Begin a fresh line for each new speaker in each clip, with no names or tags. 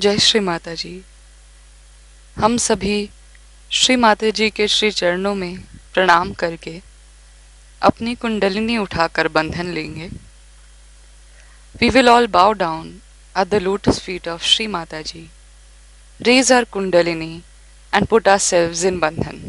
जय श्री माता जी। हम सभी श्री माता जी के श्री चरणों में प्रणाम करके अपनी कुंडलिनी उठाकर बंधन लेंगे। We will all bow down at the lotus feet of Shri Mataji, raise our kundalini and put ourselves in bandhan.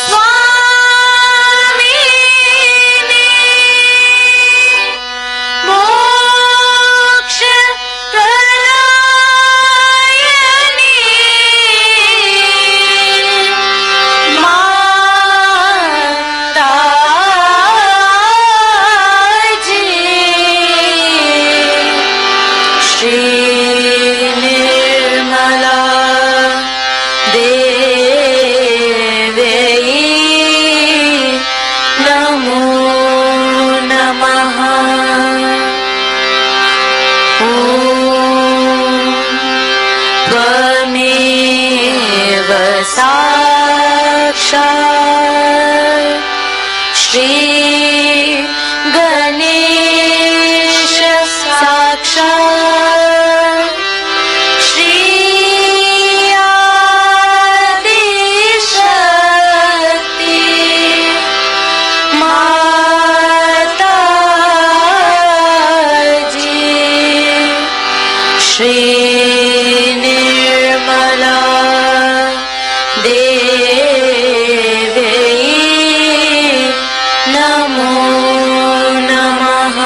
Swami साक्षात् श्री गणेश साक्षात् श्री आदिशक्ति माता जी श्री निर्मला देवी नमो नमः।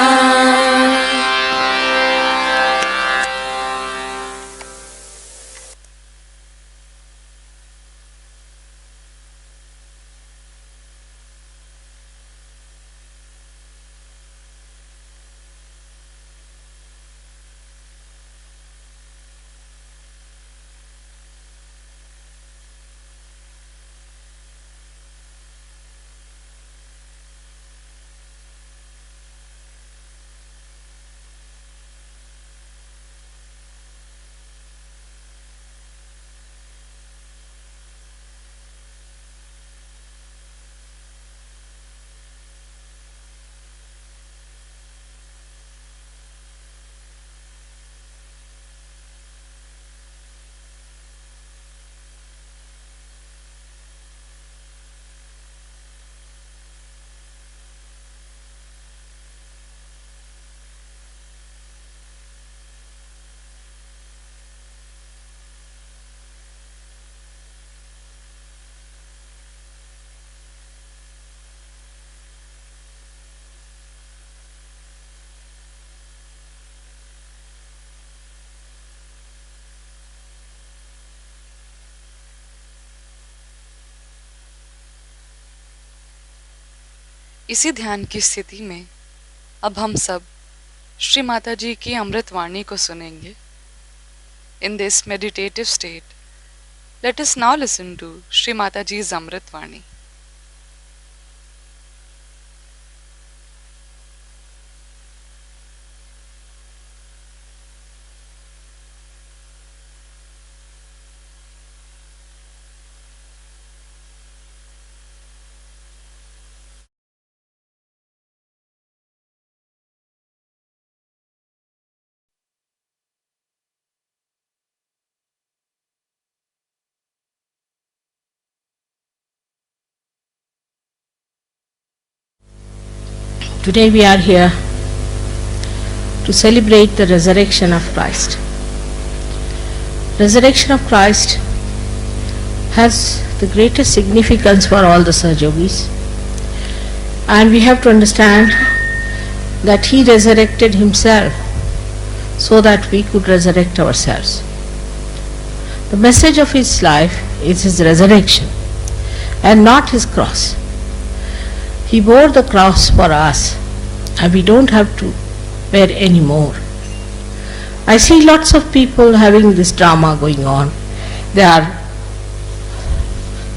इसी ध्यान की स्थिति में अब हम सब श्री माता जी की अमृतवाणी को सुनेंगे। In this meditative state, let us now listen to Shri Mata ji's अमृतवाणी।
Today we are here to celebrate the resurrection of Christ. Resurrection of Christ has the greatest significance for all the Sahajogis, and we have to understand that He resurrected Himself so that we could resurrect ourselves. The message of His life is His resurrection and not His cross. He bore the cross for us, and we don't have to bear any more. I see lots of people having this drama going on. They are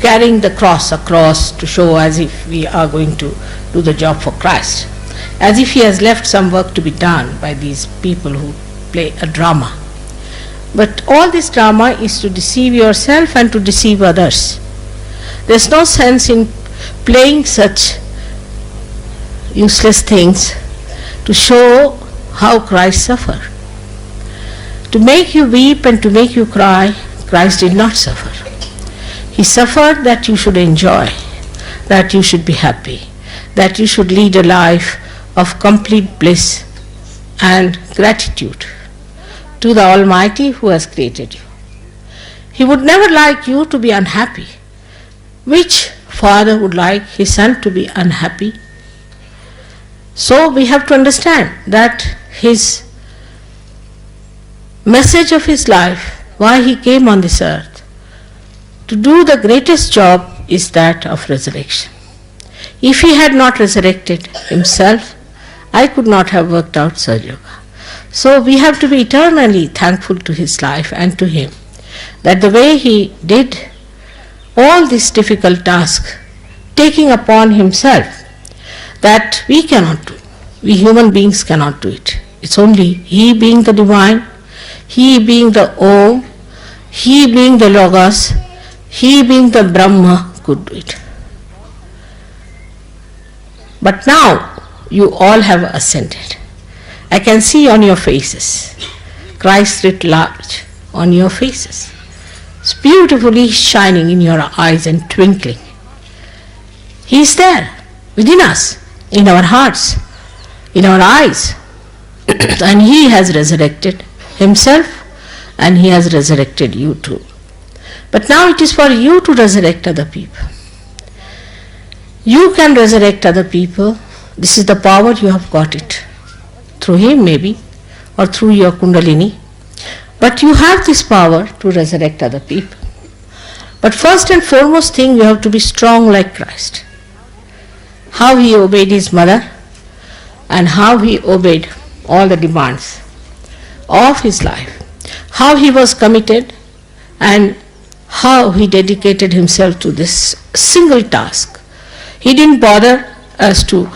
carrying the cross across to show as if we are going to do the job for Christ, as if He has left some work to be done by these people who play a drama. But all this drama is to deceive yourself and to deceive others. There's no sense in playing such useless things to show how Christ suffered. To make you weep and to make you cry, Christ did not suffer. He suffered that you should enjoy, that you should be happy, that you should lead a life of complete bliss and gratitude to the Almighty who has created you. He would never like you to be unhappy. Which father would like his son to be unhappy? So we have to understand that His message of His life, why He came on this earth, to do the greatest job is that of resurrection. If He had not resurrected Himself, I could not have worked out Sahaja Yoga. So we have to be eternally thankful to His life and to Him, that the way He did all this difficult task, taking upon Himself, that we cannot do. We human beings cannot do it. It's only He being the divine, He being the Om, He being the Logos, He being the Brahma could do it. But now you all have ascended. I can see on your faces, Christ writ large on your faces. It's beautifully shining in your eyes and twinkling. He is there within us, in our hearts, in our eyes. And He has resurrected Himself, and He has resurrected you too. But now it is for you to resurrect other people. You can resurrect other people. This is the power, you have got it. Through Him maybe, or through your Kundalini. But you have this power to resurrect other people. But first and foremost thing, you have to be strong like Christ. How He obeyed His mother, and how He obeyed all the demands of His life. How He was committed, and how He dedicated Himself to this single task. He didn't bother as to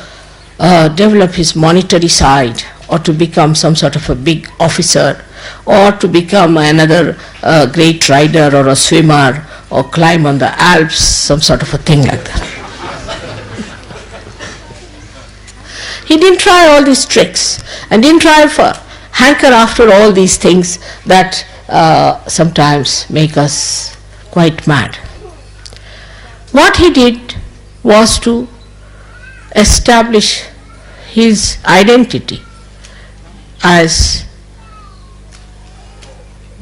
develop his monetary side, or to become some sort of a big officer, or to become another great rider or a swimmer, or climb on the Alps, some sort of a thing like that. He didn't try all these tricks, and didn't try for hanker after all these things that sometimes make us quite mad. What he did was to establish his identity as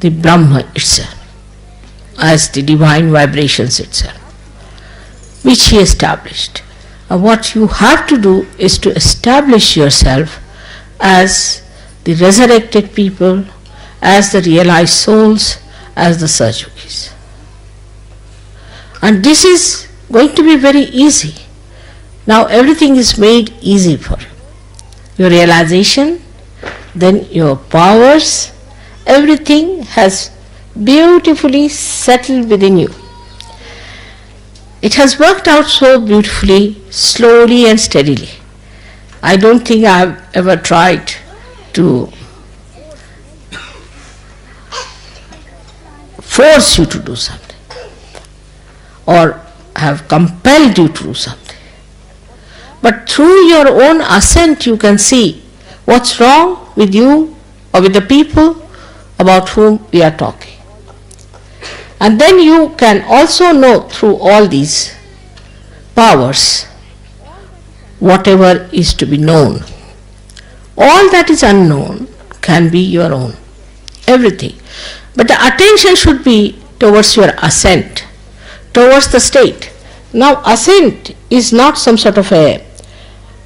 the Brahma itself, as the divine vibrations itself, which he established. What you have to do is to establish yourself as the resurrected people, as the realized souls, as the Sahaja-yogis. And this is going to be very easy. Now everything is made easy for you. Your realization, then your powers, everything has beautifully settled within you. It has worked out so beautifully, slowly and steadily. I don't think I have ever tried to force you to do something, or have compelled you to do something. But through your own ascent you can see what's wrong with you or with the people about whom we are talking. And then you can also know through all these powers whatever is to be known. All that is unknown can be your own, everything. But the attention should be towards your ascent, towards the state. Now ascent is not some sort of a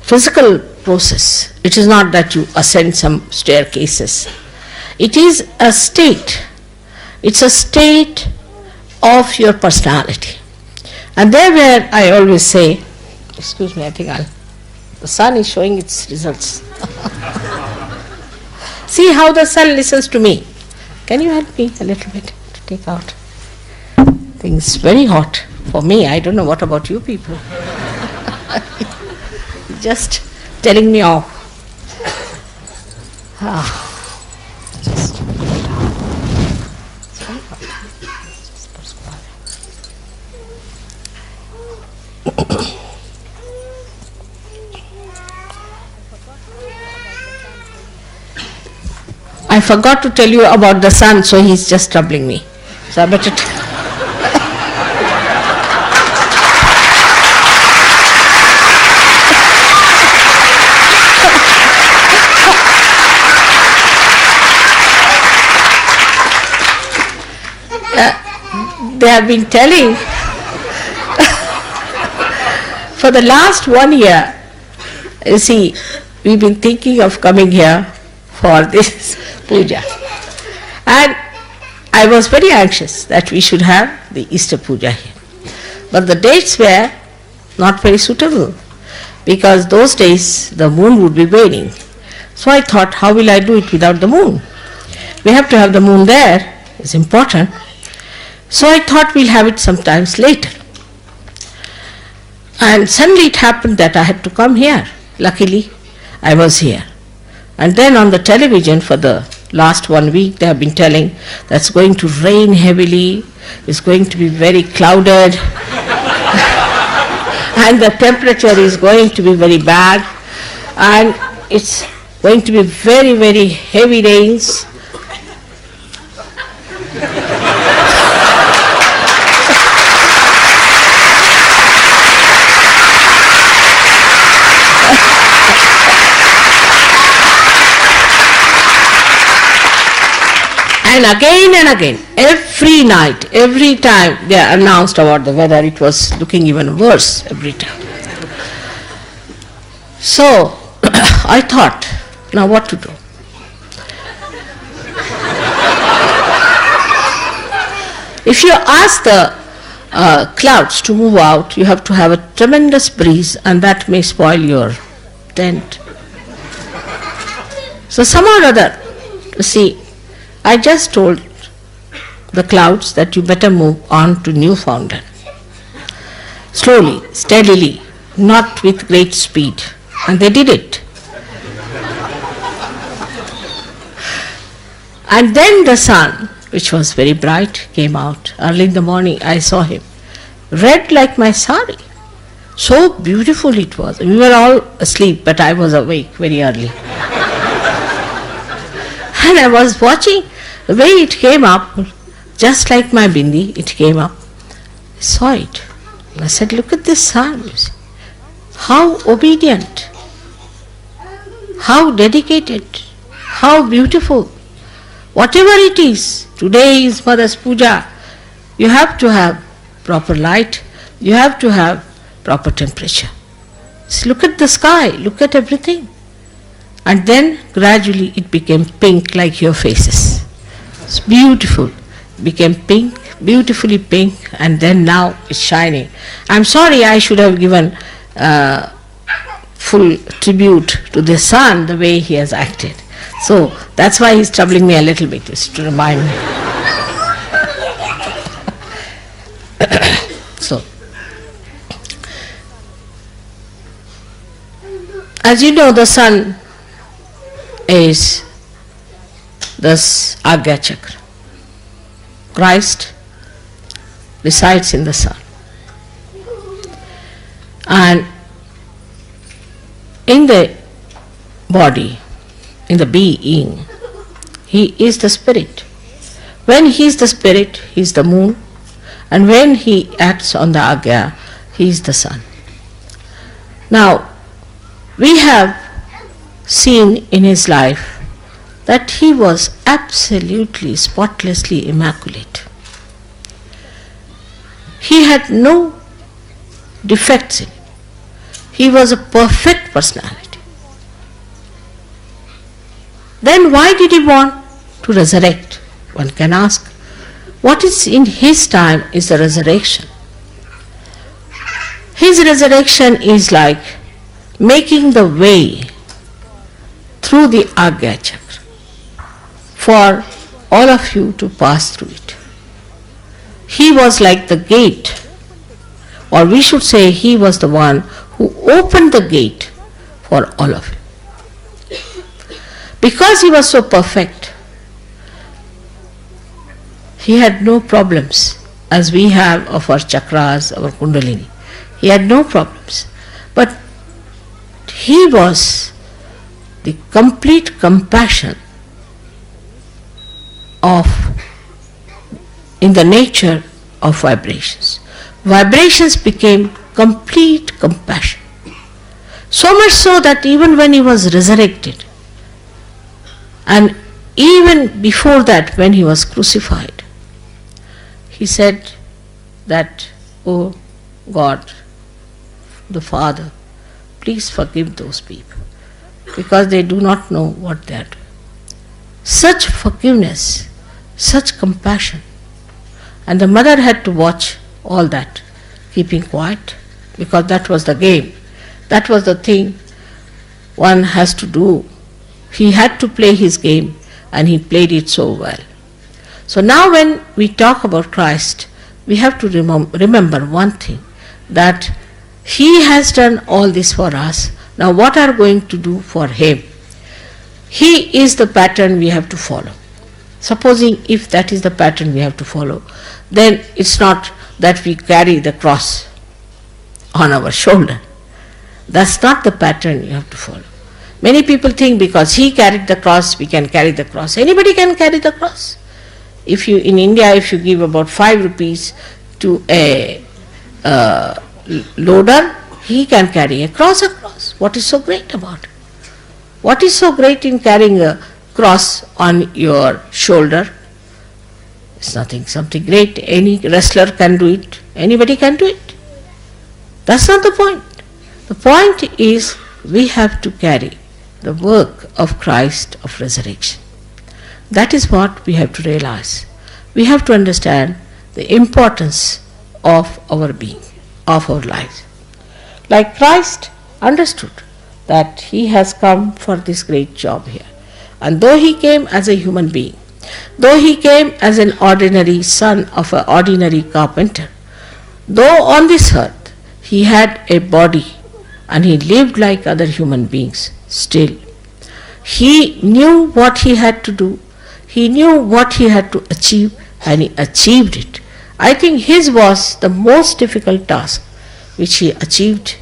physical process. It is not that you ascend some staircases. It is a state. It's a state of your personality. And there where I always say, excuse me, I think the sun is showing its results. See how the sun listens to me. Can you help me a little bit to take out? Things very hot for me. I don't know what about you people. Just telling me off. Just put it down. It's very hot. Just put it down. I forgot to tell you about the sun, so he's just troubling me. So I better they have been telling for the last 1 year, you see, we've been thinking of coming here for this puja. And I was very anxious that we should have the Easter Puja here. But the dates were not very suitable, because those days the moon would be waning. So I thought, how will I do it without the moon? We have to have the moon there, it's important. So I thought we'll have it sometimes later. And suddenly it happened that I had to come here. Luckily, I was here. And then on the television for the Last 1 week they have been telling that it's going to rain heavily, it's going to be very clouded, and the temperature is going to be very bad, and it's going to be very, very heavy rains. And again, every night, every time they announced about the weather, it was looking even worse every time. So, I thought, now what to do? If you ask the clouds to move out, you have to have a tremendous breeze, and that may spoil your tent. So somehow or other, you see, I just told the clouds that you better move on to Newfoundland. Slowly, steadily, not with great speed. And they did it. And then the sun, which was very bright, came out. Early in the morning I saw him, red like my sari. So beautiful it was. We were all asleep, but I was awake very early. And I was watching the way it came up, just like my bindi, it came up. I saw it. I said, look at this sun. How obedient, how dedicated, how beautiful. Whatever it is, today is Mother's Puja, you have to have proper light, you have to have proper temperature. So look at the sky, look at everything. And then gradually it became pink like your faces. It's beautiful. It became pink, beautifully pink, and then now it's shining. I'm sorry, I should have given full tribute to the sun, the way he has acted. So that's why he's troubling me a little bit, just to remind me. So, as you know, the sun is this Agya Chakra. Christ resides in the sun. And in the body, in the being, he is the spirit. When he is the spirit, he is the moon. And when he acts on the Agya, he is the sun. Now, we have seen in his life that he was absolutely, spotlessly immaculate. He had no defects in him. He was a perfect personality. Then why did he want to resurrect? One can ask. What is in his time is the resurrection. His resurrection is like making the way through the Agya Chakra for all of you to pass through it. He was like the gate, or we should say he was the one who opened the gate for all of you. Because he was so perfect, he had no problems as we have of our chakras, our kundalini. He had no problems. But he was the complete compassion of, in the nature of vibrations. Vibrations became complete compassion. So much so that even when he was resurrected, and even before that when he was crucified, he said that, "Oh God, the Father, please forgive those people, because they do not know what they are doing." Such forgiveness, such compassion. And the mother had to watch all that, keeping quiet, because that was the game. That was the thing one has to do. He had to play his game, and he played it so well. So now when we talk about Christ, we have to remember one thing, that he has done all this for us. Now what are we going to do for him? He is the pattern we have to follow. Supposing if that is the pattern we have to follow, then it's not that we carry the cross on our shoulder. That's not the pattern you have to follow. Many people think because he carried the cross, we can carry the cross. Anybody can carry the cross. If you, in India, if you give about 5 rupees to a loader, he can carry a cross across. What is so great about it? What is so great in carrying a cross on your shoulder? It's nothing, something great. Any wrestler can do it. Anybody can do it. That's not the point. The point is we have to carry the work of Christ of resurrection. That is what we have to realize. We have to understand the importance of our being, of our lives. Like Christ understood that he has come for this great job here. And though he came as a human being, though he came as an ordinary son of an ordinary carpenter, though on this earth he had a body and he lived like other human beings, still he knew what he had to do, he knew what he had to achieve, and he achieved it. I think his was the most difficult task which he achieved,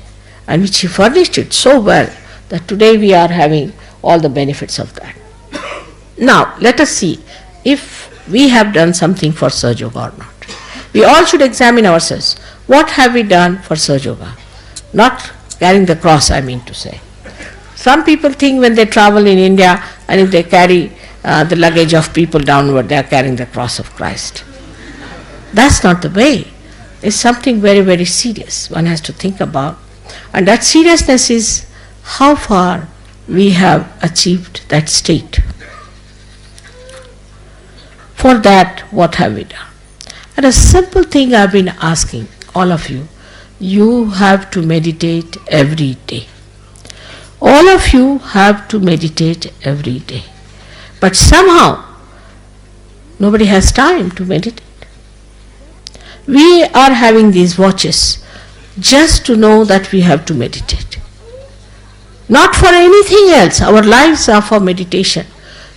and which he furnished it so well that today we are having all the benefits of that. Now, let us see if we have done something for Sahaja Yoga or not. We all should examine ourselves. What have we done for Sahaja Yoga? Not carrying the cross, I mean to say. Some people think when they travel in India and if they carry the luggage of people downward, they are carrying the cross of Christ. That's not the way. It's something very, very serious one has to think about. And that seriousness is how far we have achieved that state. For that, what have we done? And a simple thing I've been asking all of you, you have to meditate every day. All of you have to meditate every day. But somehow, nobody has time to meditate. We are having these watches just to know that we have to meditate. Not for anything else. Our lives are for meditation.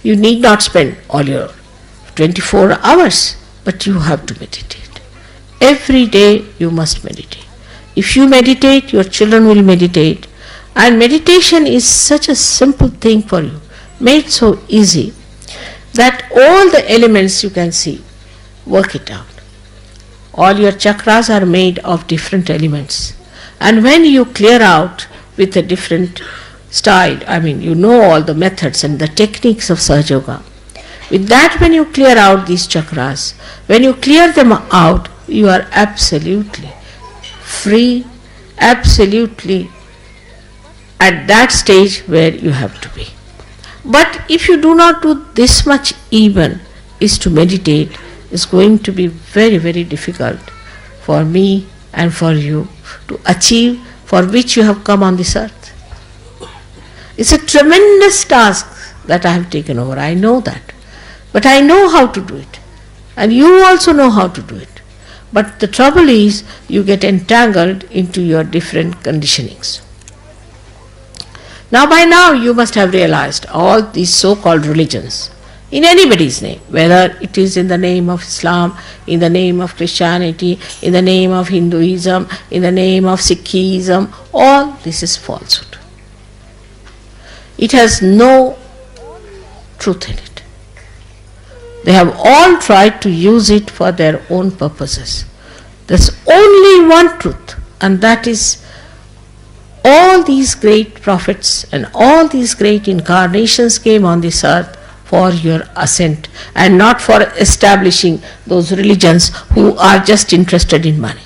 You need not spend all your 24 hours, but you have to meditate. Every day you must meditate. If you meditate, your children will meditate. And meditation is such a simple thing for you, made so easy, that all the elements you can see, work it out. All your chakras are made of different elements. And when you clear out with a different style, you know all the methods and the techniques of Sahaja Yoga. With that, when you clear out these chakras, when you clear them out, you are absolutely free, absolutely at that stage where you have to be. But if you do not do this much even, is to meditate, is going to be very, very difficult for me and for you to achieve for which you have come on this earth. It's a tremendous task that I have taken over, I know that. But I know how to do it. And you also know how to do it. But the trouble is, you get entangled into your different conditionings. Now by now you must have realized all these so-called religions, in anybody's name, whether it is in the name of Islam, in the name of Christianity, in the name of Hinduism, in the name of Sikhism, all this is falsehood. It has no truth in it. They have all tried to use it for their own purposes. There's only one truth, and that is all these great prophets and all these great incarnations came on this earth for your ascent and not for establishing those religions who are just interested in money.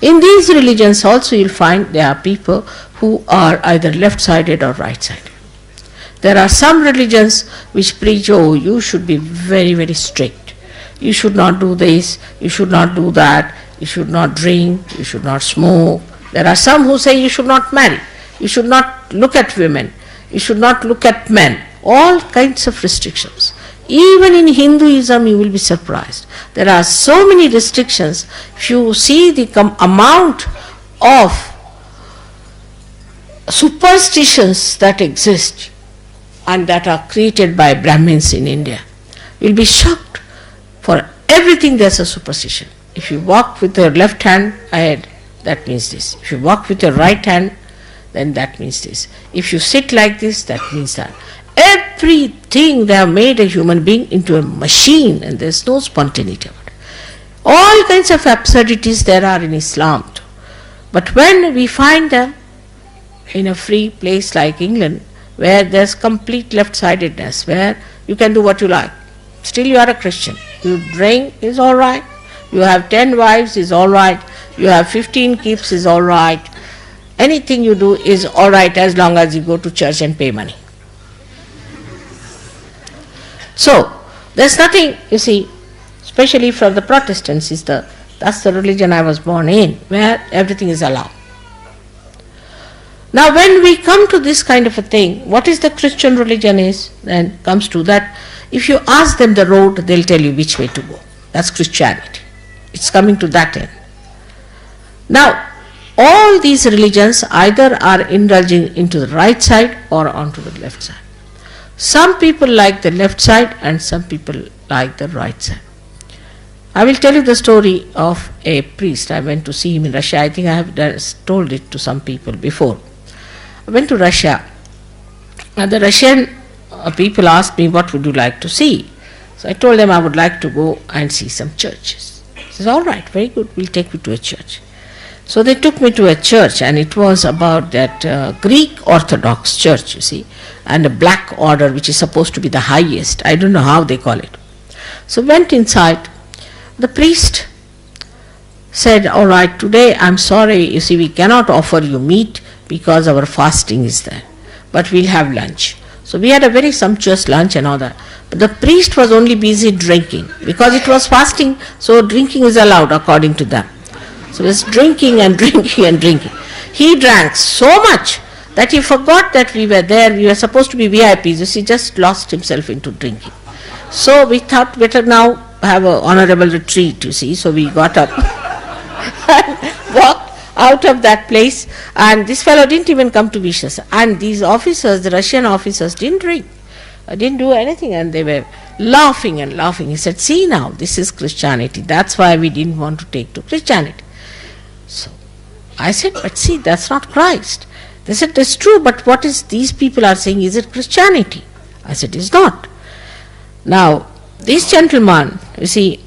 In these religions also you'll find there are people who are either left-sided or right-sided. There are some religions which preach, oh, you should be very, very strict. You should not do this, you should not do that, you should not drink, you should not smoke. There are some who say you should not marry, you should not look at women, you should not look at men. All kinds of restrictions. Even in Hinduism you will be surprised. There are so many restrictions. If you see the amount of superstitions that exist, and that are created by Brahmins in India. You'll be shocked. For everything there's a superstition. If you walk with your left hand ahead, that means this. If you walk with your right hand, then that means this. If you sit like this, that means that. Everything, they have made a human being into a machine, and there's no spontaneity about it. All kinds of absurdities there are in Islam too. But when we find them in a free place like England, where there's complete left-sidedness, where you can do what you like, still you are a Christian. You drink is all right. You have 10 wives is all right. You have 15 keeps is all right. Anything you do is all right as long as you go to church and pay money. So there's nothing, you see, especially from the Protestants, that's the religion I was born in, where everything is allowed. Now when we come to this kind of a thing, what is the Christian religion is, then comes to that, if you ask them the road, they'll tell you which way to go. That's Christianity. It's coming to that end. Now, all these religions either are indulging into the right side or onto the left side. Some people like the left side and some people like the right side. I will tell you the story of a priest. I went to see him in Russia. I think I have told it to some people before. I went to Russia, and the Russian people asked me, what would you like to see? So I told them I would like to go and see some churches. He says, all right, very good, we'll take you to a church. So they took me to a church, and it was about that Greek Orthodox church, you see, and a black order which is supposed to be the highest. I don't know how they call it. So went inside. The priest said, all right, today I'm sorry, you see, we cannot offer you meat because our fasting is there, but we'll have lunch. So we had a very sumptuous lunch and all that. But the priest was only busy drinking because it was fasting, so drinking is allowed according to them. So he was drinking and drinking and drinking. He drank so much that he forgot that we were there. We were supposed to be VIPs. You see, just lost himself into drinking. So we thought better now have an honorable retreat, you see. So we got up and walked out of that place, and this fellow didn't even come to wish us. And these officers, the Russian officers, didn't drink, didn't do anything, and they were laughing and laughing. He said, see now, this is Christianity. That's why we didn't want to take to Christianity. So I said, but see, that's not Christ. They said, that's true, but what is these people are saying, is it Christianity? I said, it's not. Now, this gentleman, you see,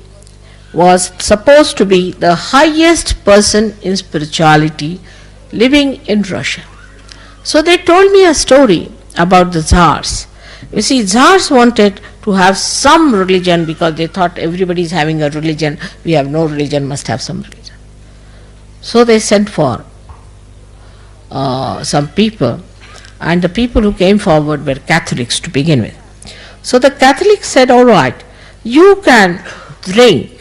was supposed to be the highest person in spirituality living in Russia. So they told me a story about the Tsars. You see, Tsars wanted to have some religion because they thought everybody is having a religion, we have no religion, must have some religion. So they sent for some people, and the people who came forward were Catholics to begin with. So the Catholics said, all right, you can drink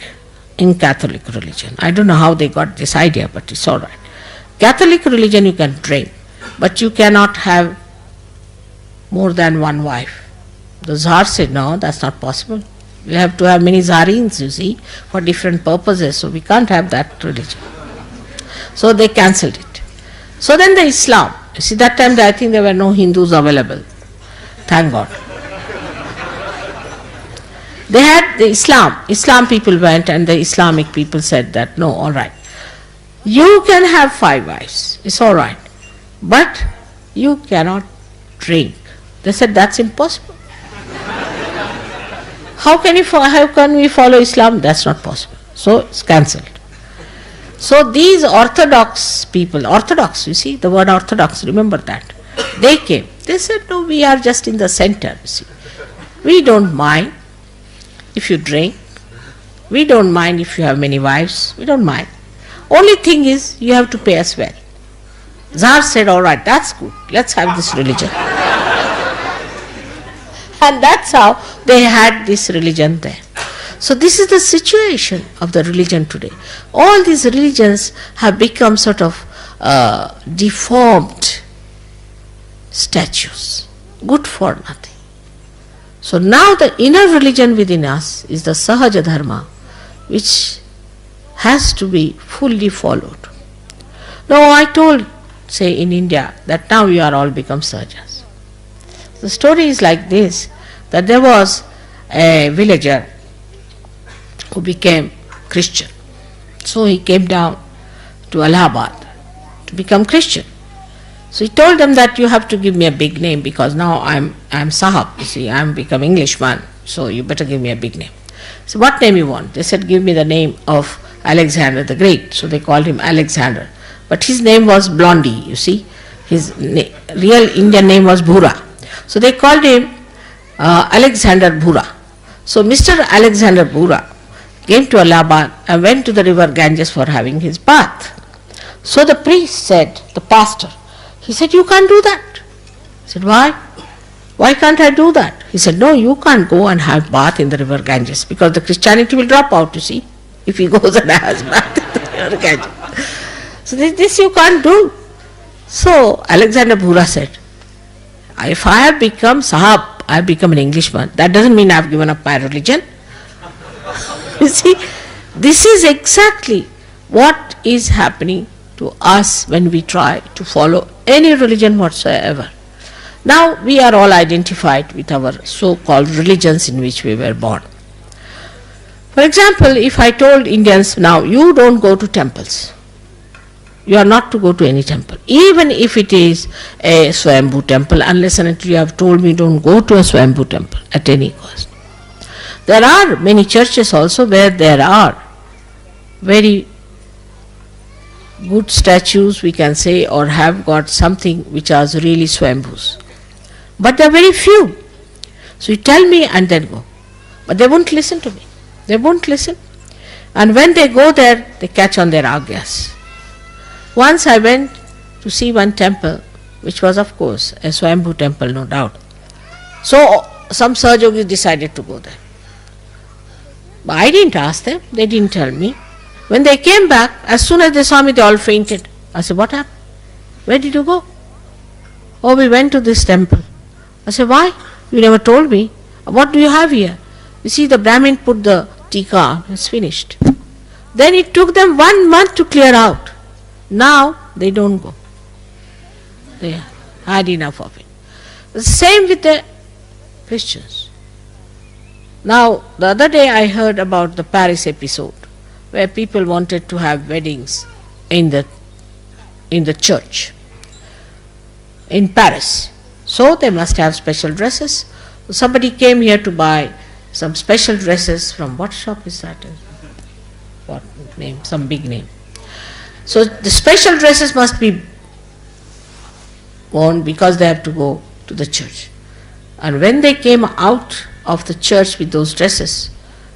in Catholic religion. I don't know how they got this idea, but it's all right. Catholic religion you can drink, but you cannot have more than one wife. The Tsar said, no, that's not possible. We have to have many Tsarins, you see, for different purposes, so we can't have that religion. So they cancelled it. So then the Islam, you see, that time I think there were no Hindus available. Thank God. They had the Islam people went, and the Islamic people said that, no, all right, you can have 5 wives, it's all right, but you cannot drink. They said, that's impossible. How can we follow Islam? That's not possible. So it's cancelled. So these Orthodox people, you see, the word Orthodox, remember that, they came. They said, no, we are just in the center, you see. We don't mind if you drink, we don't mind if you have many wives, we don't mind. Only thing is, you have to pay us well. Tsar said, all right, that's good, let's have this religion. And that's how they had this religion there. So this is the situation of the religion today. All these religions have become sort of deformed statues, good for nothing. So now the inner religion within us is the Sahaja Dharma, which has to be fully followed. Now I told, say in India, that now you are all become Sahajas. The story is like this, that there was a villager who became Christian. So he came down to Allahabad to become Christian. So he told them that you have to give me a big name because now I'm Sahab, you see, I'm become Englishman, so you better give me a big name. So what name you want? They said give me the name of Alexander the Great. So they called him Alexander. But his name was Blondie, you see. His real Indian name was Bhura. So they called him Alexander Bhura. So Mr. Alexander Bhura came to Allahabad and went to the river Ganges for having his bath. So the priest said, the pastor, he said, you can't do that. He said, why? Why can't I do that? He said, no, you can't go and have bath in the river Ganges because the Christianity will drop out, you see, if he goes and has bath in the river Ganges. So this you can't do. So Alexander Bhura said, if I have become Sahab, I have become an Englishman, that doesn't mean I have given up my religion. You see, this is exactly what is happening to us when we try to follow any religion whatsoever. Now we are all identified with our so-called religions in which we were born. For example, if I told Indians, now you don't go to temples, you are not to go to any temple, even if it is a Swayambhu temple, unless and until you have told me don't go to a Swayambhu temple at any cost. There are many churches also where there are very good statues, we can say, or have got something which are really Swayambhus. But there are very few. So you tell me and then go. But they won't listen to me. They won't listen. And when they go there, they catch on their agyas. Once I went to see one temple, which was of course a Swayambhu temple, no doubt. So some Sahajogis decided to go there. But I didn't ask them, they didn't tell me. When they came back, as soon as they saw me, they all fainted. I said, what happened? Where did you go? Oh, we went to this temple. I said, why? You never told me. What do you have here? You see, the Brahmin put the tika on, it's finished. Then it took them 1 month to clear out. Now they don't go. They had enough of it. The same with the Christians. Now, the other day I heard about the Paris episode, where people wanted to have weddings in the church in Paris. So they must have special dresses. Somebody came here to buy some special dresses from what shop is that? What name? Some big name. So the special dresses must be worn because they have to go to the church. And when they came out of the church with those dresses,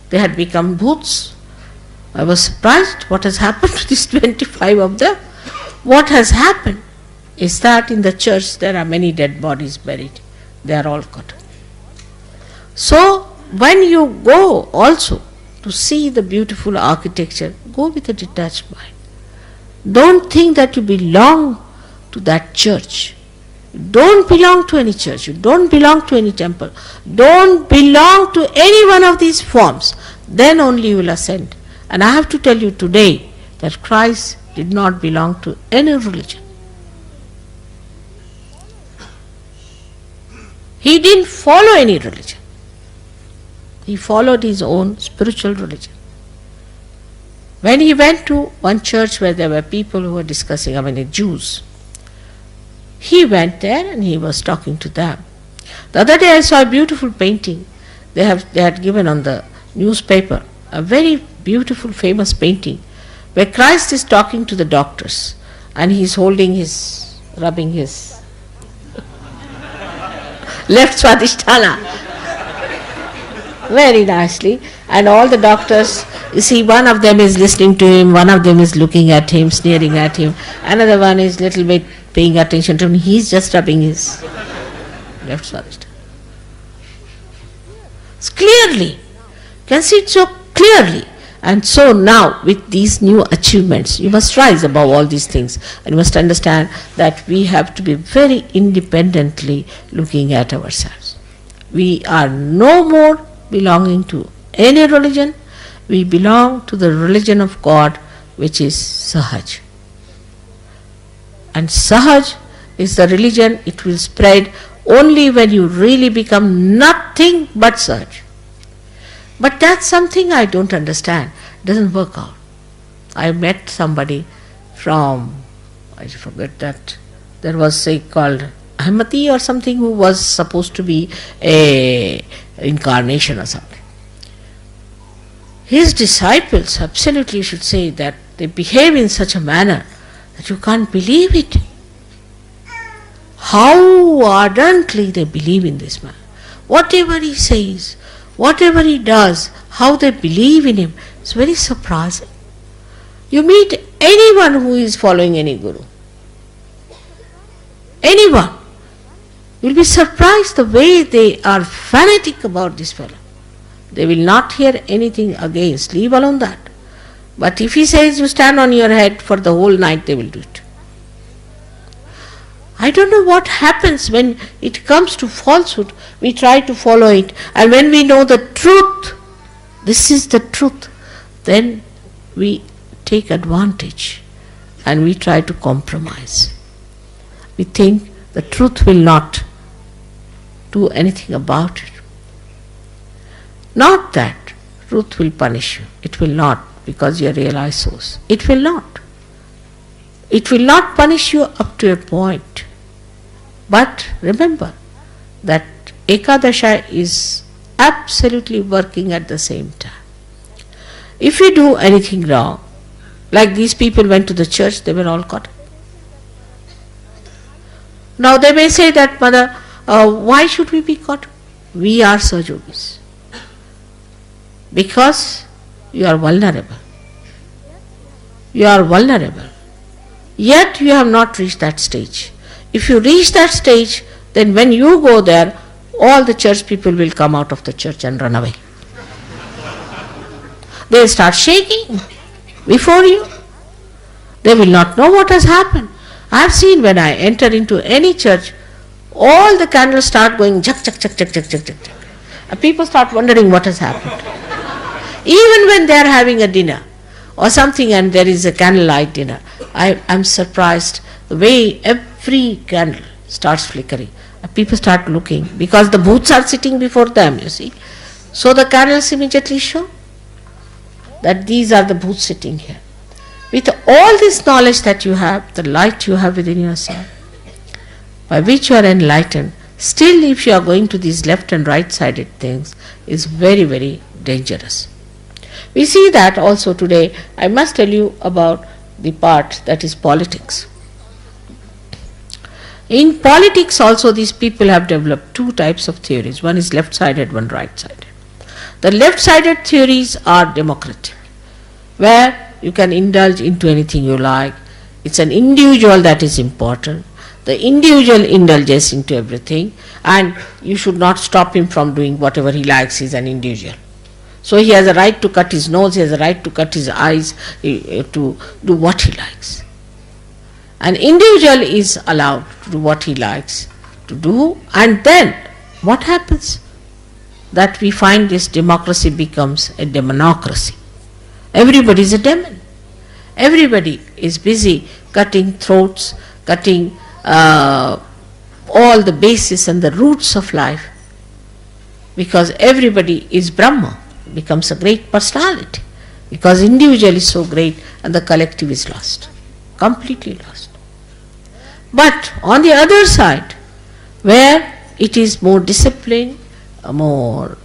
they had become bhoots. I was surprised what has happened to these 25 of them. What has happened is that in the church there are many dead bodies buried. They are all cut. So when you go also to see the beautiful architecture, go with a detached mind. Don't think that you belong to that church. You don't belong to any church. You don't belong to any temple. Don't belong to any one of these forms. Then only you will ascend. And I have to tell you today that Christ did not belong to any religion. He didn't follow any religion. He followed his own spiritual religion. When he went to one church where there were people who were discussing, the Jews, he went there and he was talking to them. The other day I saw a beautiful painting. They had given on the newspaper a very beautiful famous painting where Christ is talking to the doctors and he is rubbing his left swadhisthana very nicely, and all the doctors, you see, one of them is listening to him, one of them is looking at him, sneering at him, another one is little bit paying attention to him, he's just rubbing his left swadhisthana. It's clearly, you can see it so clearly. And so now with these new achievements, you must rise above all these things and you must understand that we have to be very independently looking at ourselves. We are no more belonging to any religion. We belong to the religion of God, which is Sahaj. And Sahaj is the religion, it will spread only when you really become nothing but surge. But that's something I don't understand. It doesn't work out. I met somebody from, I forget that, there was say called Ahmadi or something, who was supposed to be a incarnation or something. His disciples absolutely should say that they behave in such a manner that you can't believe it. How ardently they believe in this man. Whatever he says, whatever he does, how they believe in him, it's very surprising. You meet anyone who is following any guru, anyone, you'll be surprised the way they are fanatic about this fellow. They will not hear anything against, leave alone that. But if he says you stand on your head for the whole night, they will do it. I don't know what happens when it comes to falsehood. We try to follow it, and when we know the truth, this is the truth, then we take advantage and we try to compromise. We think the truth will not do anything about it. Not that truth will punish you. It will not, because you are realized source. It will not. It will not punish you up to a point. But remember that Ekadasha is absolutely working at the same time. If you do anything wrong, like these people went to the church, they were all caught. Now they may say that, Mother, why should we be caught? We are Sahajogis. Because you are vulnerable. You are vulnerable. Yet you have not reached that stage. If you reach that stage, then when you go there, all the church people will come out of the church and run away. They will start shaking before you. They will not know what has happened. I have seen when I enter into any church, all the candles start going chak chak chak chak chak chak chak. And people start wondering what has happened. Even when they are having a dinner or something and there is a candlelight dinner, I am surprised the way every candle starts flickering. And people start looking because the booths are sitting before them, you see. So the candles immediately show that these are the booths sitting here. With all this knowledge that you have, the light you have within yourself, by which you are enlightened, still if you are going to these left and right sided things, is very, very dangerous. We see that also today. I must tell you about the part that is politics. In politics also these people have developed two types of theories. One is left-sided, one right-sided. The left-sided theories are democratic, where you can indulge into anything you like. It's an individual that is important. The individual indulges into everything and you should not stop him from doing whatever he likes. He's an individual. So he has a right to cut his nose, he has a right to cut his eyes, to do what he likes. An individual is allowed to do what he likes to do, and then what happens? That we find this democracy becomes a demonocracy. Everybody is a demon. Everybody is busy cutting throats, cutting all the bases and the roots of life, because everybody is Brahma, becomes a great personality, because individual is so great and the collective is lost, completely lost. But on the other side, where it is more discipline, more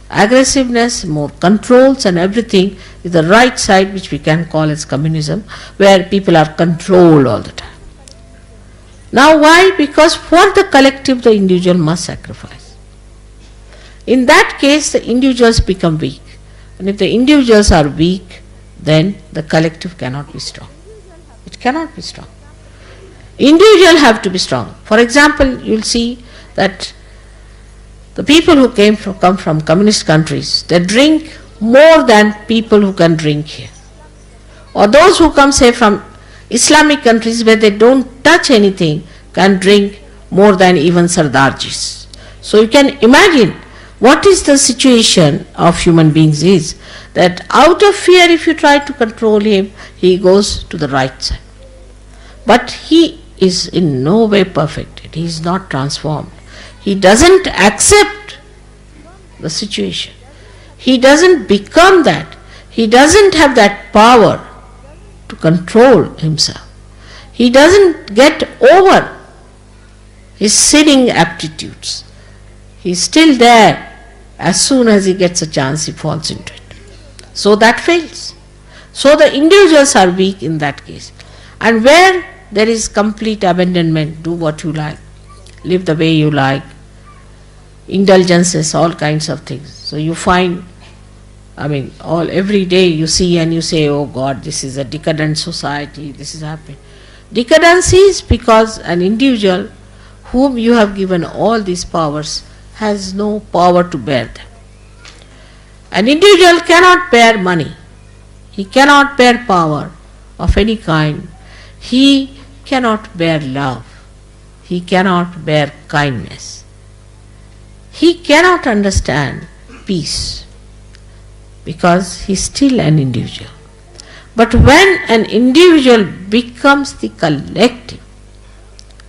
aggressiveness, more controls and everything, is the right side, which we can call as communism, where people are controlled all the time. Now why? Because for the collective the individual must sacrifice. In that case the individuals become weak, and if the individuals are weak, then the collective cannot be strong. It cannot be strong. Individual have to be strong. For example, you will see that the people who come from communist countries, they drink more than people who can drink here. Or those who come, say, from Islamic countries where they don't touch anything, can drink more than even Sardarjis. So you can imagine what is the situation of human beings is, that out of fear if you try to control him, he goes to the right side. But he is in no way perfected. He is not transformed. He doesn't accept the situation. He doesn't become that. He doesn't have that power to control himself. He doesn't get over his sinning aptitudes. He's still there. As soon as he gets a chance, he falls into it. So that fails. So the individuals are weak in that case. And where there is complete abandonment, do what you like, live the way you like, indulgences, all kinds of things. So you find, every day you see and you say, oh God, this is a decadent society, this is happening. Decadence is because an individual whom you have given all these powers has no power to bear them. An individual cannot bear money. He cannot bear power of any kind. He cannot bear love. He cannot bear kindness. He cannot understand peace because he is still an individual. But when an individual becomes the collective,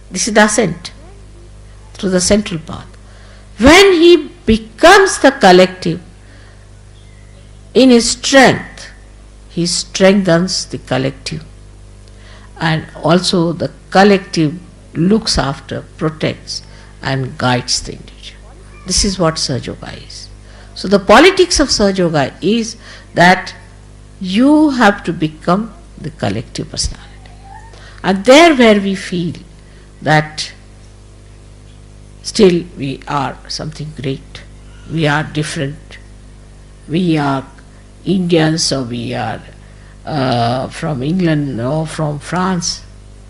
this is the ascent through the central path. When he becomes the collective, in his strength, he strengthens the collective. And also the collective looks after, protects and guides the individual. This is what Sahaja Yoga is. So the politics of Sahaja Yoga is that you have to become the collective personality. And there where we feel that still we are something great, we are different, we are Indians or we are from England or from France,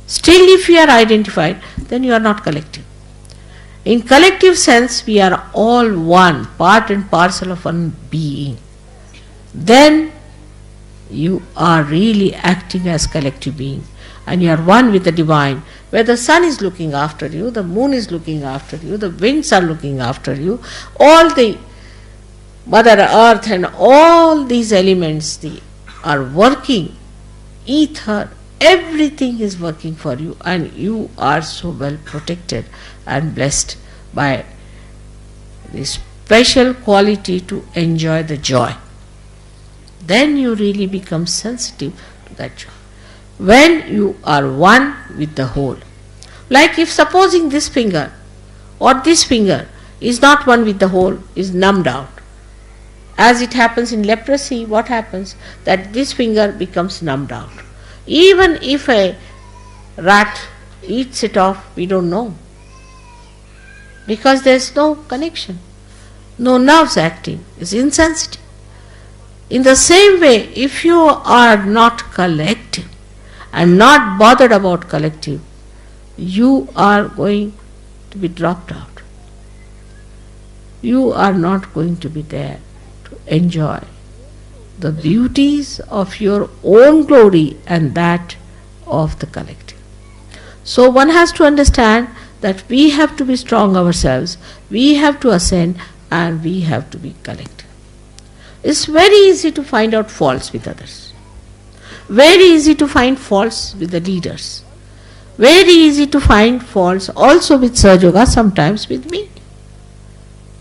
still if you are identified, then you are not collective. In collective sense, we are all one, part and parcel of one being. Then you are really acting as collective being and you are one with the divine, where the sun is looking after you, the moon is looking after you, the winds are looking after you, all the Mother Earth and all these elements are working, ether, everything is working for you, and you are so well protected and blessed by the special quality to enjoy the joy. Then you really become sensitive to that joy. When you are one with the whole. Like if supposing this finger or this finger is not one with the whole, is numbed out. As it happens in leprosy, what happens? That this finger becomes numbed out. Even if a rat eats it off, we don't know. Because there is no connection, no nerves acting, it's insensitive. In the same way, if you are not collective and not bothered about collective, you are going to be dropped out. You are not going to be there to enjoy the beauties of your own glory and that of the collective. So one has to understand that we have to be strong ourselves, we have to ascend, and we have to be collective. It's very easy to find out faults with others. Very easy to find faults with the leaders. Very easy to find faults also with Sahaja Yoga, sometimes with me.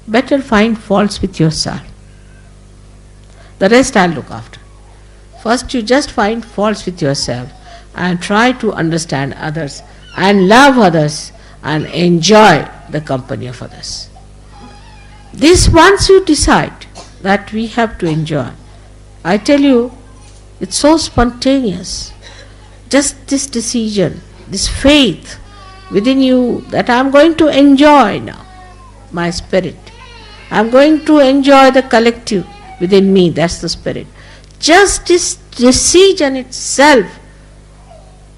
Better find faults with yourself. The rest I'll look after. First you just find faults with yourself and try to understand others and love others and enjoy the company of others. This once you decide that we have to enjoy, I tell you, it's so spontaneous. Just this decision, this faith within you that I'm going to enjoy now my spirit. I'm going to enjoy the collective within me, that's the spirit. Just this decision itself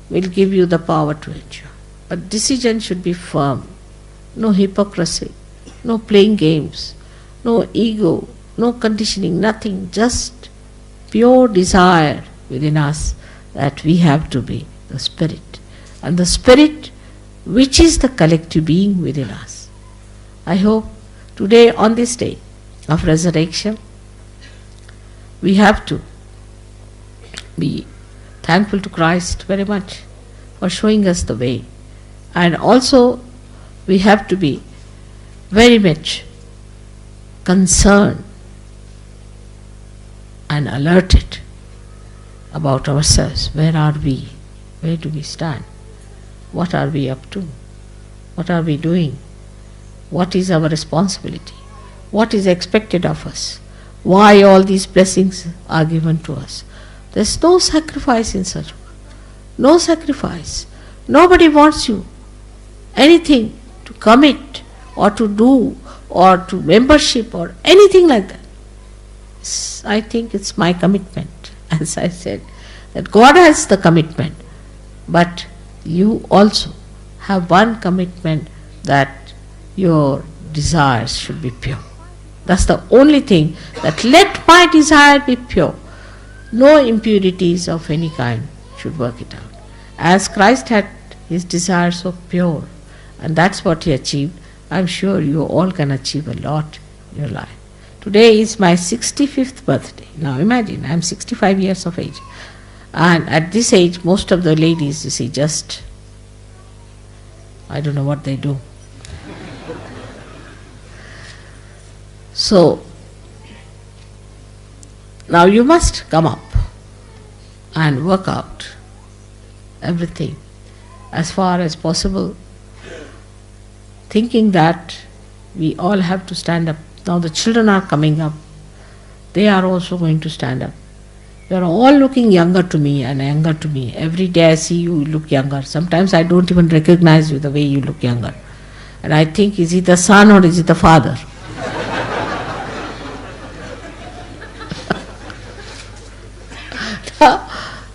will give you the power to enjoy. But decision should be firm. No hypocrisy, no playing games, no ego, no conditioning, nothing. Just pure desire within us that we have to be the spirit. And the spirit which is the collective being within us. I hope today on this day of resurrection, we have to be thankful to Christ very much for showing us the way. And also we have to be very much concerned and alerted about ourselves. Where are we? Where do we stand? What are we up to? What are we doing? What is our responsibility? What is expected of us? Why all these blessings are given to us? There's no sacrifice in such work. No sacrifice. Nobody wants you anything to commit or to do or to membership or anything like that. I think it's my commitment, as I said, that God has the commitment, but you also have one commitment, that your desires should be pure. That's the only thing, that let my desire be pure. No impurities of any kind should work it out. As Christ had his desires so pure, and that's what he achieved, I'm sure you all can achieve a lot in your life. Today is my 65th birthday. Now imagine, I'm 65 years of age. And at this age, most of the ladies, you see, just, I don't know what they do. So, now you must come up and work out everything as far as possible, thinking that we all have to stand up. Now the children are coming up, they are also going to stand up. You are all looking younger to me and younger to me. Every day I see you look younger. Sometimes I don't even recognize you the way you look younger. And I think, is he the son or is he the father?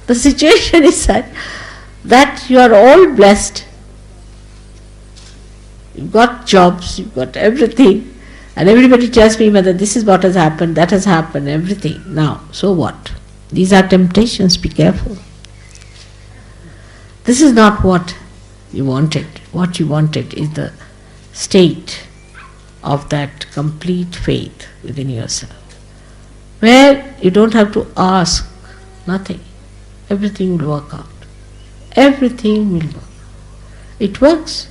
The situation is such that you are all blessed. You've got jobs, you've got everything, and everybody tells me whether this is what has happened, that has happened, everything. Now, so what? These are temptations, be careful. This is not what you wanted. What you wanted is the state of that complete faith within yourself, where you don't have to ask nothing. Everything will work out. Everything will work. It works.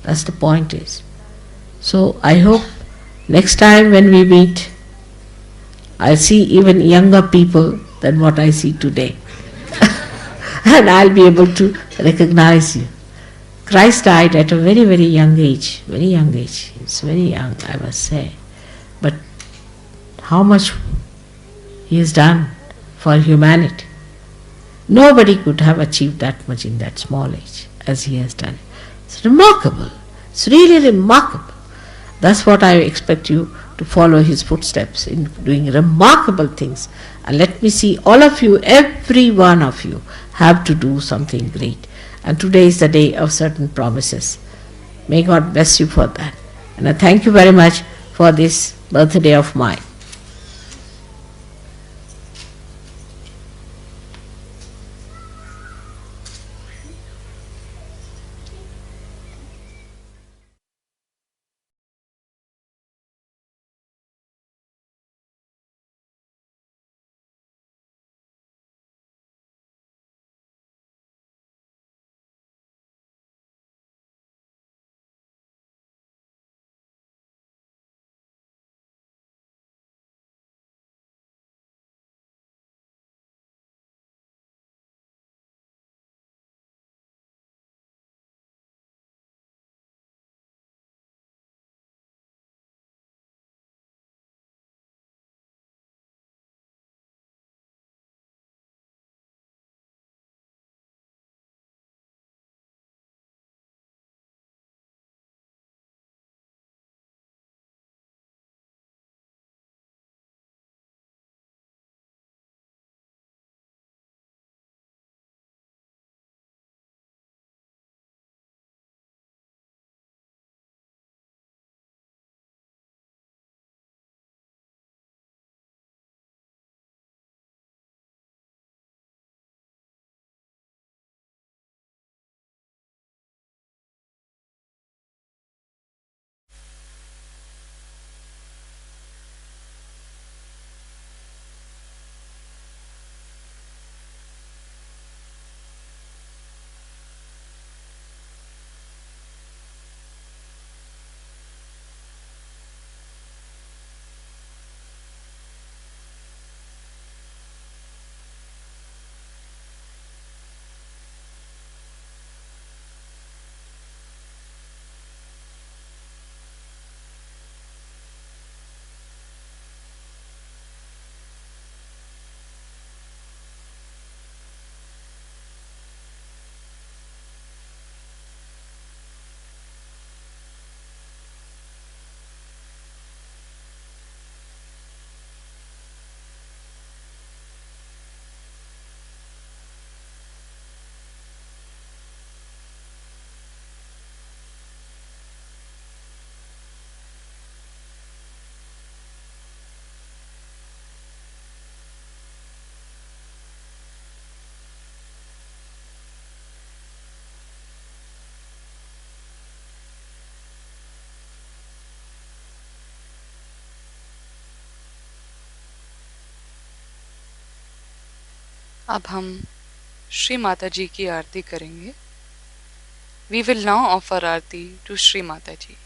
That's the point is. So I hope next time when we meet, I'll see even younger people than what I see today. And I'll be able to recognize you. Christ died at a very, very young age. Very young age. He's very young, I must say. But how much he has done for humanity. Nobody could have achieved that much in that small age as he has done. It's remarkable. It's really remarkable. That's what I expect you to follow his footsteps in doing remarkable things. And let me see all of you, every one of you, have to do something great. And today is the day of certain promises. May God bless you for that. And I thank you very much for this birthday of mine.
अब हम श्री माता जी की आरती करेंगे. We will now offer Aarti to Shri Mata जी.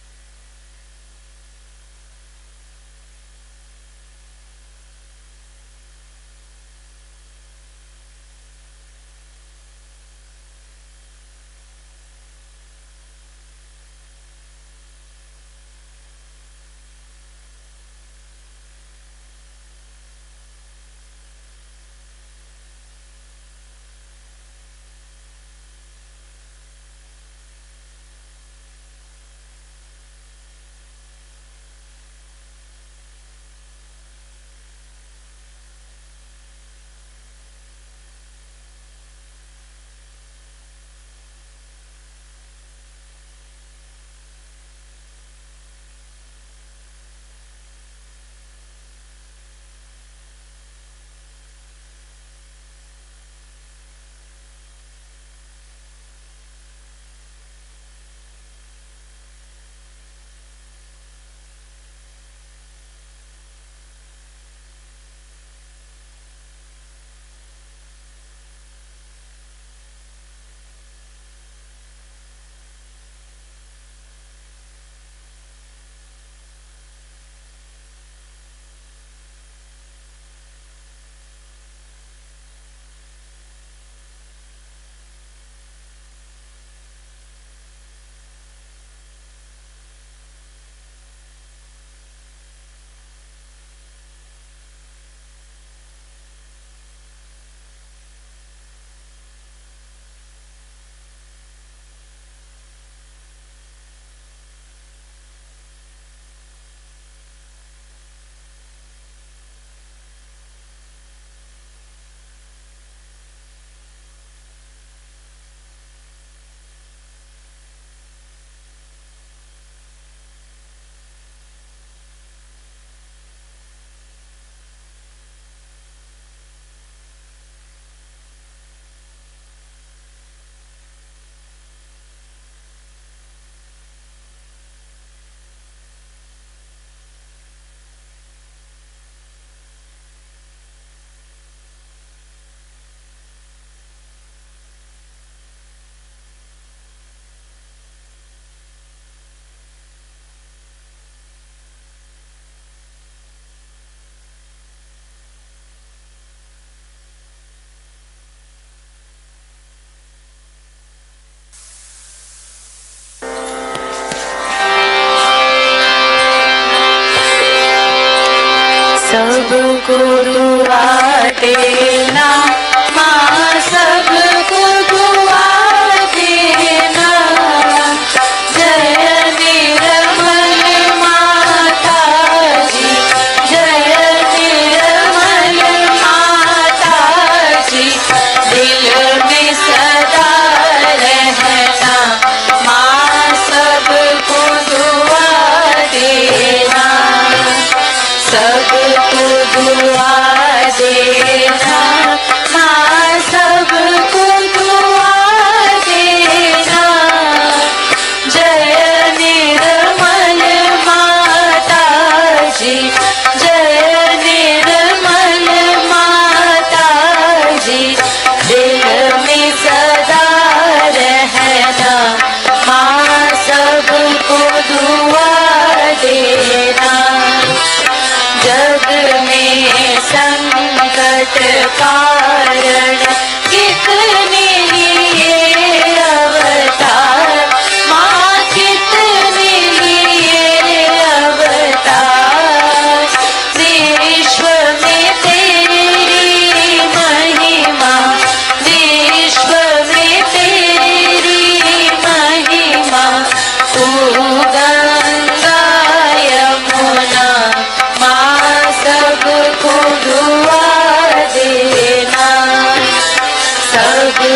सबको दुआ देना माँ, सबको दुआ देना। जय निर्मल माता जी, जय निर्मल माता जी। दिल में सदा रहना माँ, सबको दुआ देना, सबको दुआ देना माँ, सबको दुआ देना। जय निर्मल माता जी, जय निर्मल माता जी। दिल में सदा रहना माँ, सबको दुआ देना। जग में संकट कारण कितने लिए अवतार माँ, कितने लिए अवतार। विश्व में तेरी महिमा, विश्व में तेरी महिमा। तू गंगा यमुना माँ, सबको दुआ देना, सबको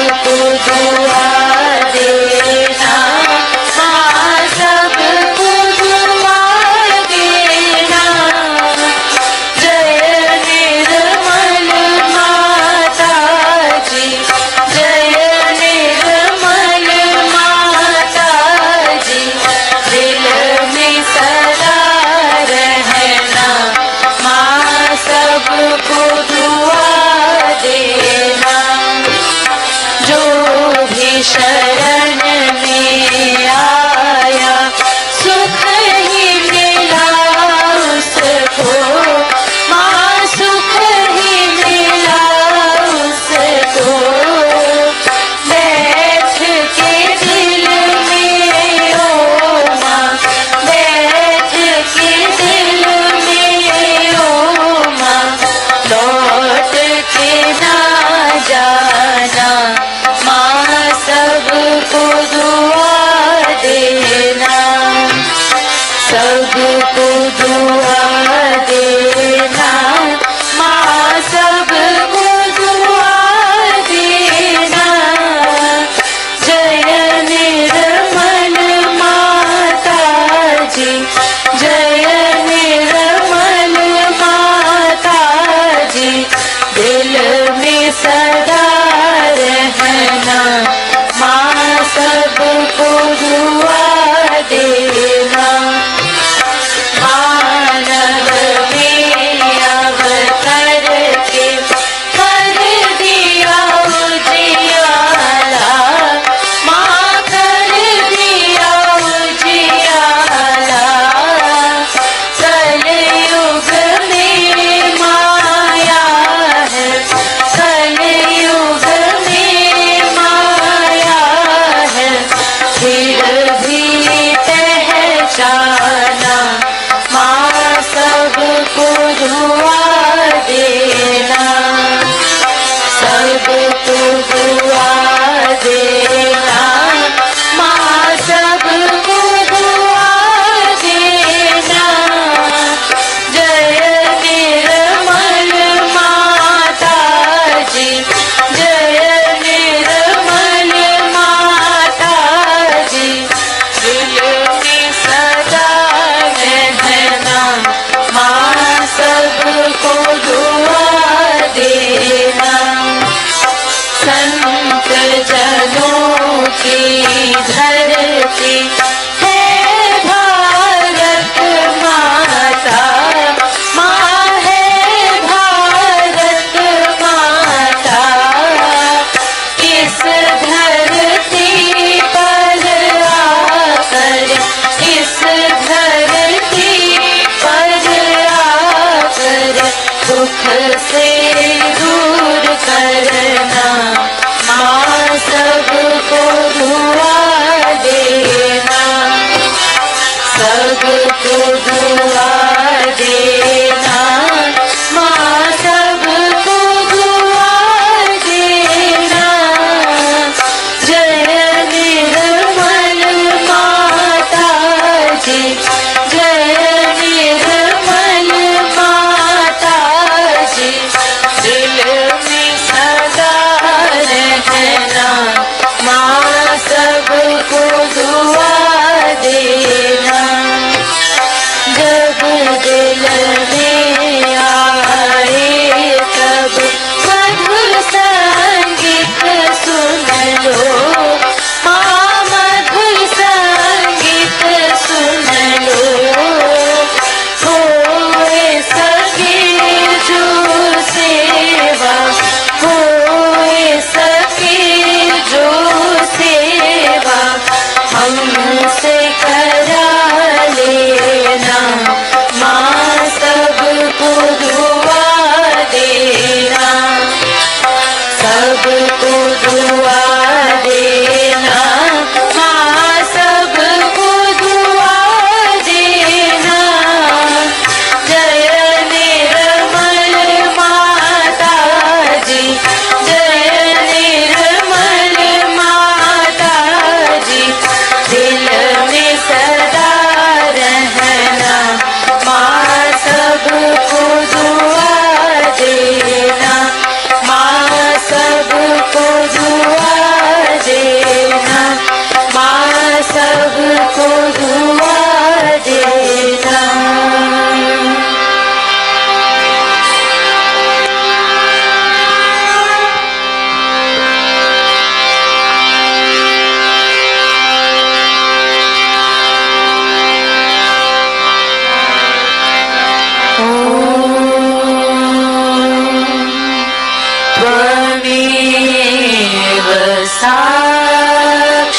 साक्षात्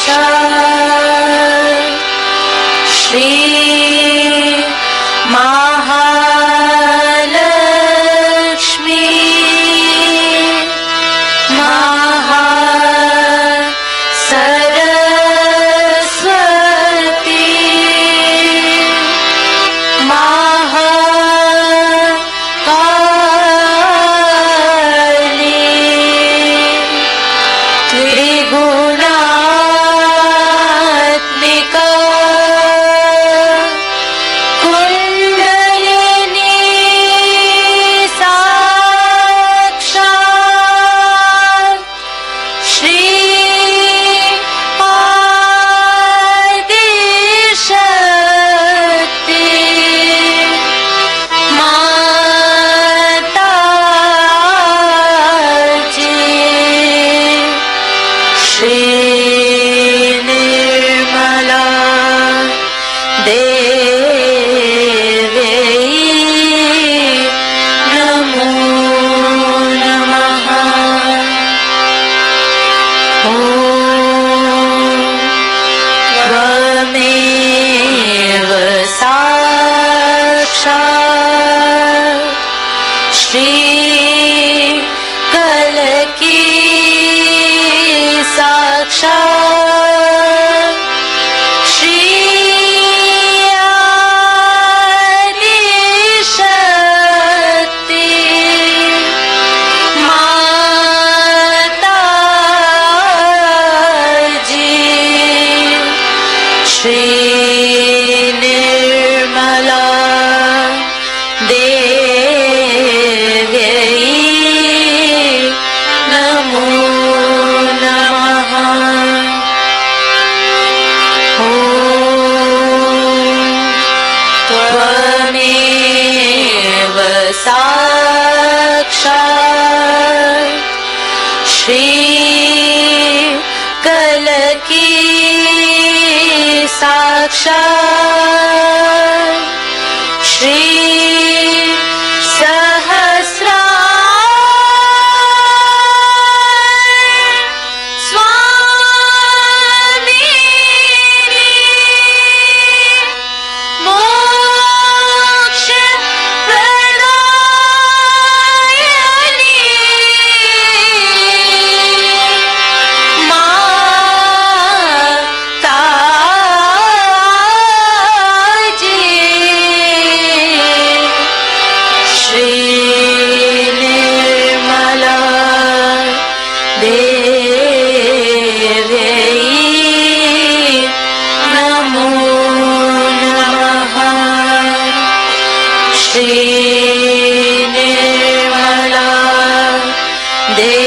श्री महालक्ष्मी सरस्वती महाकाली त्रिगुणात्मिका कुण्डलिनी साक्षात् श्री आदिशक्ति माताजी श्री निर्मला देवी नमो नमः। ॐ त्वमेव साक्षात् श्री कलकी साक्षात् श्री आदिशक्ति माताजी श्री निर्मला देवी नमो नमः। ॐ त्वमेव साक्षात् श्री कलकी साक्षात् श्री स्वामी मोक्ष प्रदायिनी माताजी श्री निर्मला देवी नमो नमः। श्री निर्मला देवी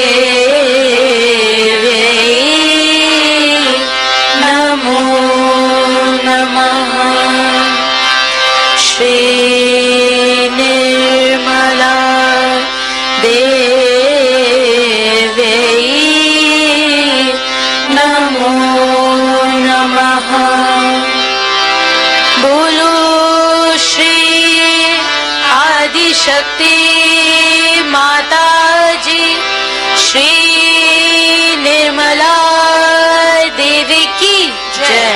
नमो नमः। श्री निर्मला देवी नमो नमः। बोलो श्री आदिशक्ति माताजी श्री निर्मला देवी की जय।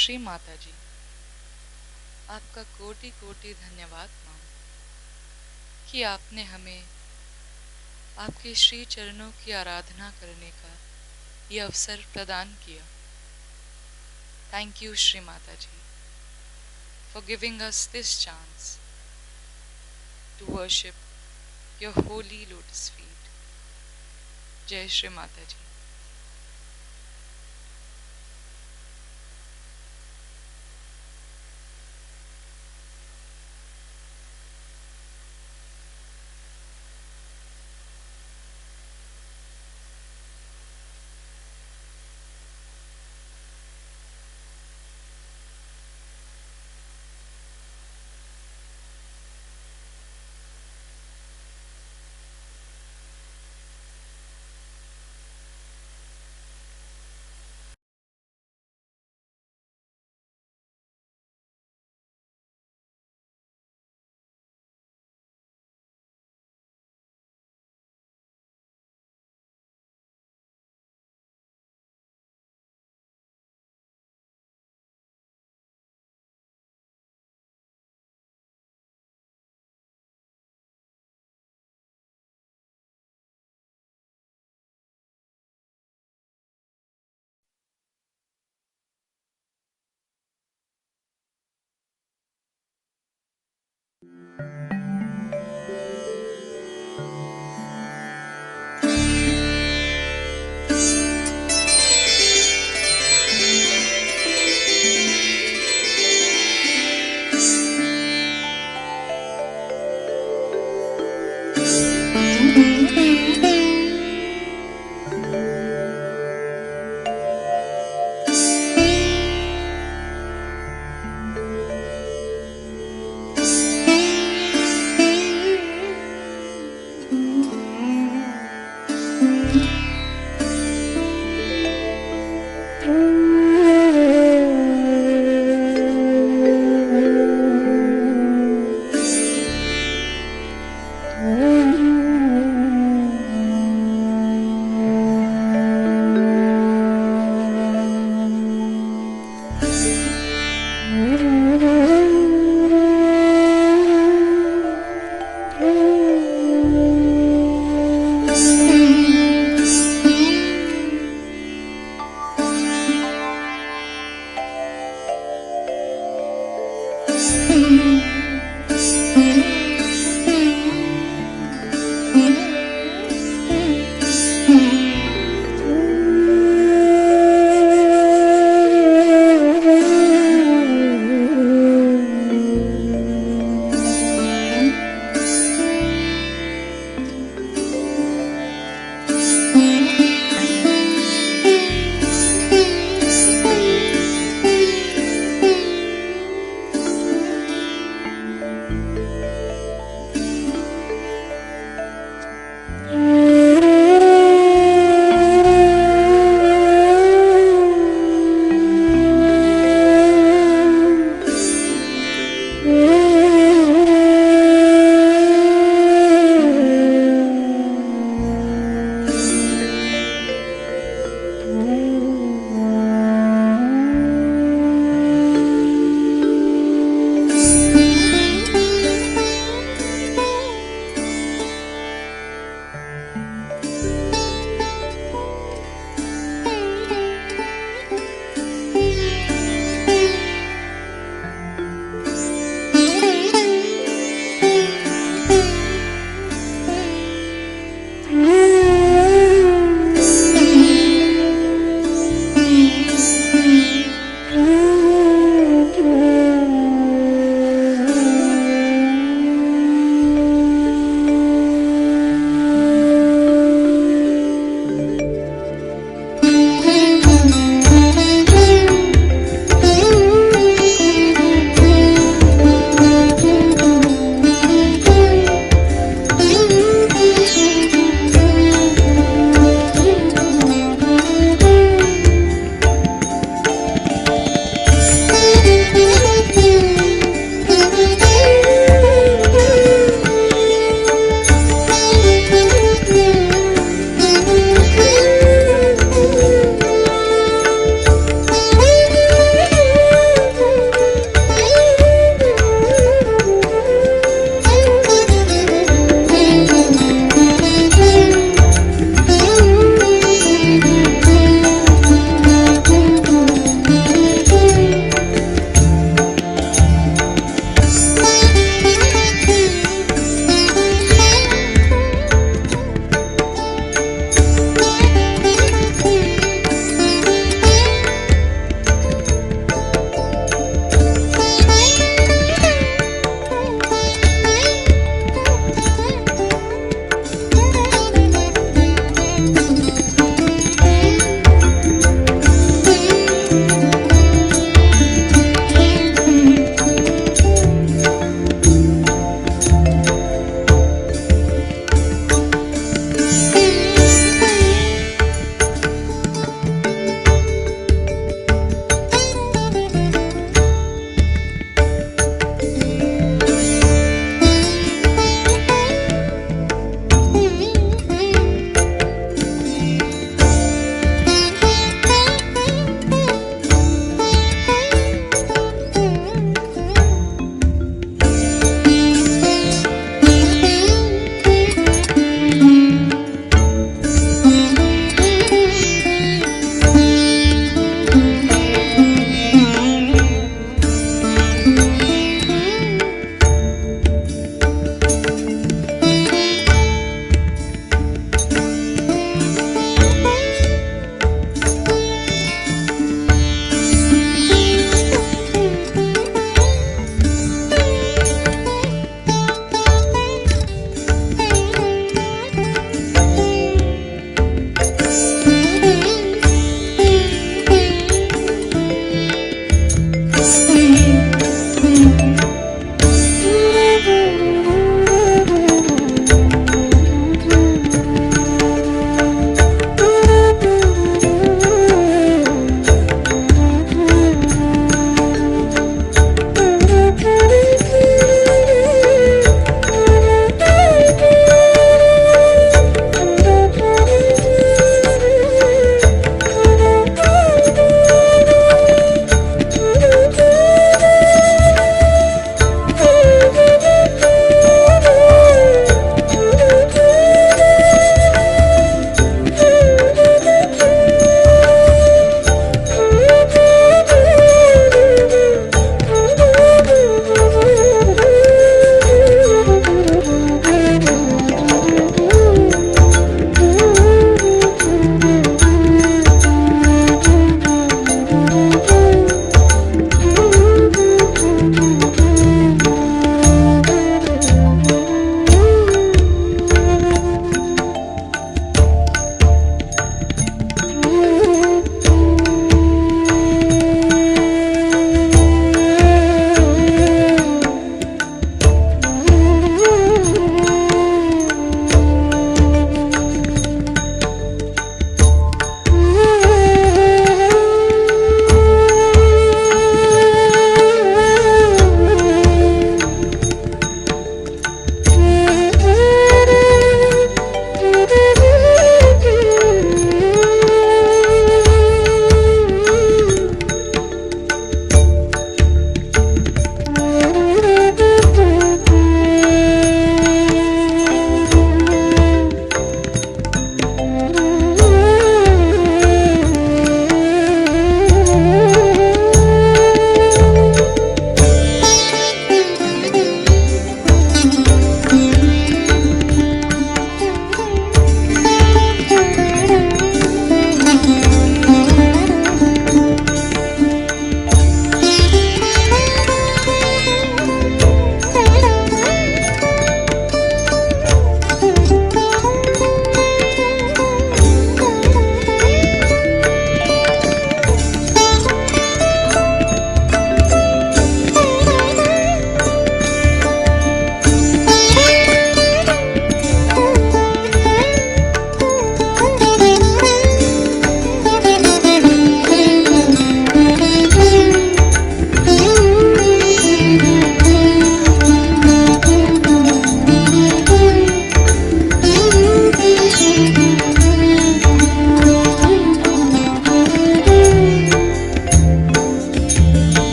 श्री माता जी, आपका कोटि कोटि धन्यवाद माँ कि आपने हमें आपके श्री चरणों की आराधना करने का ये अवसर प्रदान किया। Thank you Shri Mata ji for giving us this chance to worship your holy lotus feet. जय श्री माता जी।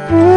Om